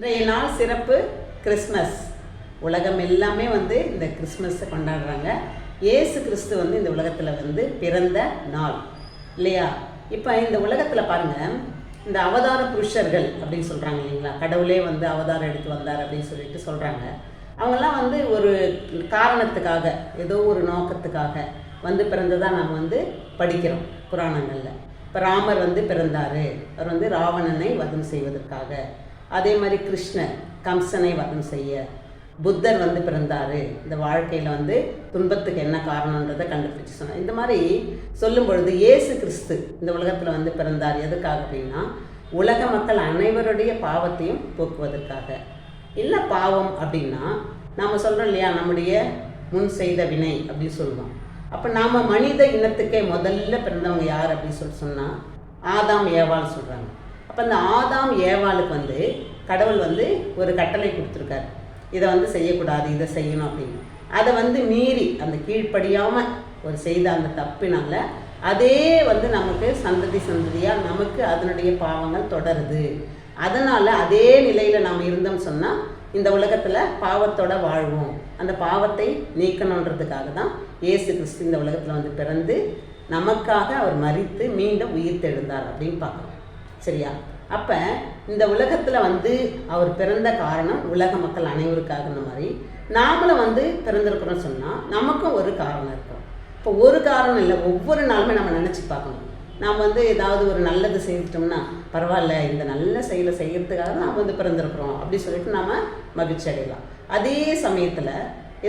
இன்றைய நாள் சிறப்பு கிறிஸ்மஸ். உலகம் எல்லாமே வந்து இந்த கிறிஸ்மஸை கொண்டாடுறாங்க. இயேசு கிறிஸ்து வந்து இந்த உலகத்தில் வந்து பிறந்த நாள் இல்லையா? இப்போ இந்த உலகத்தில் பாருங்கள், இந்த அவதார புருஷர்கள் அப்படின்னு சொல்கிறாங்க இல்லைங்களா? கடவுளே வந்து அவதாரம் எடுத்து வந்தார் அப்படின்னு சொல்லிட்டு சொல்கிறாங்க. அவங்கெல்லாம் வந்து ஒரு காரணத்துக்காக, ஏதோ ஒரு நோக்கத்துக்காக வந்து பிறந்ததாக நாம் வந்து படிக்கிறோம் புராணங்களில். இப்போ ராமர் வந்து பிறந்தார், அவர் வந்து ராவணனை வதம் செய்வதற்காக. அதே மாதிரி கிருஷ்ணர் கம்சனை வதம் செய்ய. புத்தர் வந்து பிறந்தார், இந்த வாழ்க்கையில் வந்து துன்பத்துக்கு என்ன காரணன்றதை கண்டுபிடிச்சு சொன்னார். இந்த மாதிரி சொல்லும் பொழுது இயேசு கிறிஸ்து இந்த உலகத்தில் வந்து பிறந்தார் எதுக்காக அப்படின்னா, உலக மக்கள் அனைவருடைய பாவத்தையும் போக்குவதற்காக. இல்லை பாவம் அப்படின்னா நாம் சொல்கிறோம் இல்லையா, நம்முடைய முன் செய்த வினை அப்படின்னு சொல்லுவோம். அப்போ நாம் மனித இனத்துக்கே முதல்ல பிறந்தவங்க யார் அப்படின்னு சொன்னால் ஆதாம் ஏவாள் சொல்கிறாங்க. அப்போ அந்த ஆதாம் ஏவாளுக்கு வந்து கடவுள் வந்து ஒரு கட்டளை கொடுத்துருக்காரு, இதை வந்து செய்யக்கூடாது, இதை செய்யணும் அப்படின்னு. அதை வந்து மீறி அந்த கீழ்ப்படியாமல் ஒரு செய்த அந்த தப்பினால அதே வந்து நமக்கு சந்ததி சந்ததியாக நமக்கு அதனுடைய பாவங்கள் தொடருது. அதனால் அதே நிலையில் நாம் இருந்தோம்னு சொன்னால் இந்த உலகத்தில் பாவத்தோட வாழ்வோம். அந்த பாவத்தை நீக்கணுன்றதுக்காக தான் இயேசு கிறிஸ்து இந்த உலகத்தில் வந்து பிறந்து நமக்காக அவர் மரித்து மீண்டும் உயிர் தெழுந்தார் அப்படின்னு பார்க்குறோம். சரியா? அப்போ இந்த உலகத்தில் வந்து அவர் பிறந்த காரணம் உலக மக்கள் அனைவருக்காக மாதிரி நாமளும் வந்து பிறந்திருக்கிறோன்னு சொன்னால் நமக்கும் ஒரு காரணம் இருக்கும். இப்போ ஒரு காரணம் இல்லை, ஒவ்வொரு நாளுமே நம்ம நினச்சி பார்க்கணும். நாம் வந்து ஏதாவது ஒரு நல்லது செய்துட்டோம்னா பரவாயில்ல, இந்த நல்ல செயலை செய்கிறதுக்காக நாம் வந்து பிறந்திருக்கிறோம் அப்படி சொல்லிட்டு நாம் மகிழ்ச்சி அடையலாம். அதே சமயத்தில்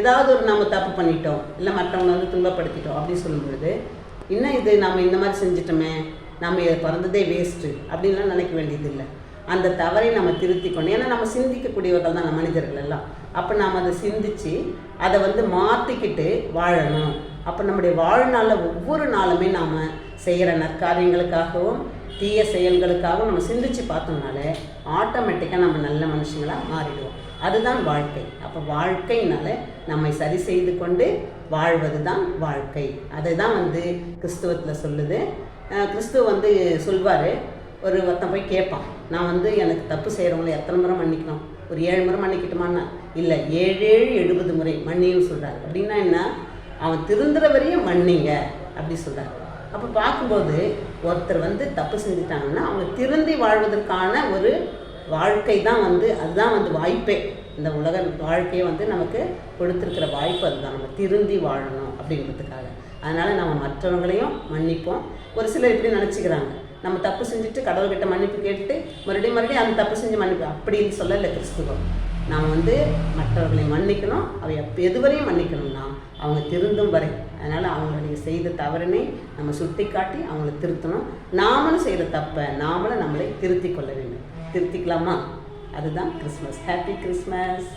ஏதாவது ஒரு நம்ம தப்பு பண்ணிட்டோம், இல்லை மற்றவங்க வந்து துன்பப்படுத்திட்டோம் அப்படின்னு சொல்லும் பொழுது, இன்னும் இது நம்ம இந்த மாதிரி செஞ்சிட்டோமே, நம்ம பிறந்ததே வேஸ்ட்டு அப்படின்லாம் நினைக்க வேண்டியதில்லை. அந்த தவறை நம்ம திருத்திக்கணும். ஏன்னா நம்ம சிந்திக்கக்கூடியவர்கள் தான் நம்ம மனிதர்கள் எல்லாம். அப்போ நாம் அதை சிந்தித்து அதை வந்து மாற்றிக்கிட்டு வாழணும். அப்போ நம்முடைய வாழ்நாளில் ஒவ்வொரு நாளுமே நாம் செய்கிற நற்காரியங்களுக்காகவும் தீய செயல்களுக்காகவும் நம்ம சிந்தித்து பார்த்தோம்னாலே ஆட்டோமேட்டிக்காக நம்ம நல்ல மனுஷங்களாக மாறிடுவோம். அதுதான் வாழ்க்கை. அப்போ வாழ்க்கைனால நம்மை சரி செய்து கொண்டு வாழ்வது தான் வாழ்க்கை. அதை தான் வந்து கிறிஸ்துவத்தில் சொல்லுது. கிறிஸ்துவ வந்து சொல்வார், ஒருத்தன் போய் கேட்பான், நான் வந்து எனக்கு தப்பு செய்கிறவங்கள எத்தனை முறை மன்னிக்கணும்? ஒரு 7 முறை மன்னிக்கட்டுமான்னா, இல்லை 7 முறை மன்னின்னு சொல்கிறார். அப்படின்னா என்ன? அவன் திருந்துற வரையும் மன்னிங்க அப்படி சொல்கிறார். அப்போ பார்க்கும்போது ஒருத்தர் வந்து தப்பு செஞ்சுட்டாங்கன்னா அவங்க திருந்தி வாழ்வதற்கான ஒரு வாழ்க்கை தான் வந்து, அதுதான் வந்து வாய்ப்பே. இந்த உலக வாழ்க்கையை வந்து நமக்கு கொடுத்துருக்கிற வாய்ப்பு அதுதான், நம்ம திருந்தி வாழணும் அப்படின்றதுக்காக. அதனால் நம்ம மற்றவங்களையும் மன்னிப்போம். ஒரு சிலர் இப்படி நினச்சிக்கிறாங்க, நம்ம தப்பு செஞ்சுட்டு கடவுள்கிட்ட மன்னிப்பு கேட்டுட்டு மறுபடியும் அந்த தப்பு செஞ்சு மன்னிப்பு அப்படின்னு சொல்லலை கிறிஸ்துவம். நாம் வந்து மற்றவர்களை மன்னிக்கணும். அவை எதுவரையும் மன்னிக்கணும்னா அவங்க திருந்தும் வரை. அதனால் அவங்களுடைய செய்த தவறினை நம்ம சுட்டி காட்டி அவங்கள திருத்தணும். நாமளும் செய்கிற தப்பை நாமளும் நம்மளை திருத்தி கொள்ள வேண்டும். திருத்திக்கலாமா? அதுதான் கிறிஸ்மஸ். Happy Christmas.